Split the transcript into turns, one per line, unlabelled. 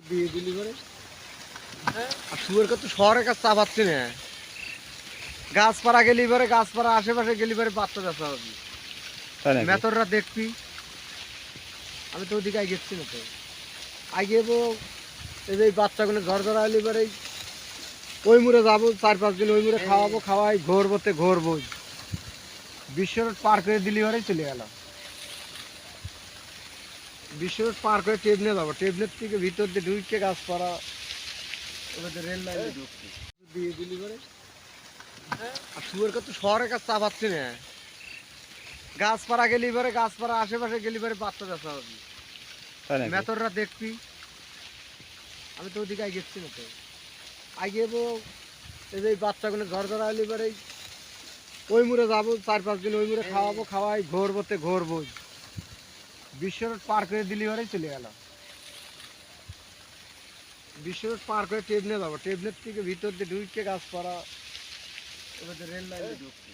দিয়ে দিলি করে আর শুয়ার তো শহরের কাছে চাপাচ্ছি না গাছপাড়া গেলি পরে গাছপাড়া আশেপাশে গেলি পরে বাচ্চা চাষা হবে মেথররা দেখবি আমি তো ওদিকে আই গেছি না তো আগেবো এই যে বাচ্চাগুলো ঘর ধরা হলি পরে ওই মুড়ে যাবো 4-5 দিন ওই মুড়ে খাওয়াবো খাওয়াই ঘোরবোতে ঘোরবো বিশ্ব রোড পার করে দিলি পরেই চলে গেল বিশ্ব রোড পার করে টেবনে যাবো টেবনের থেকে ভিতর দিয়ে ঢুকে গাছপাড়া এবার রেল লাইনে ঢুকছি দিয়ে দিলি পরে আর শুয়ার তো শহরের কাছে চাপাচ্ছি না গাছপাড়া গেলি পরে গাছপাড়া আশেপাশে গেলি পরে বাচ্চা চাষা হবে মেথররা দেখবি আমি তো ওদিকে আই গেছি না তো আগেবো এই যে বাচ্চাগুলো ঘর ধরা হলি পরে ওই মুড়ে যাবো 4-5 দিন ওই মুড়ে খাওয়াবো খাওয়াই ঘোরবোতে ঘোরবো বিশ্ব রোড পার করে দিলি পরেই চলে গেল বিশ্ব রোড পার করে টেবনে যাবো টেবনের থেকে ভিতর দিয়ে ঢুকে গাছপাড়া এবার রেল লাইনে ঢুকছি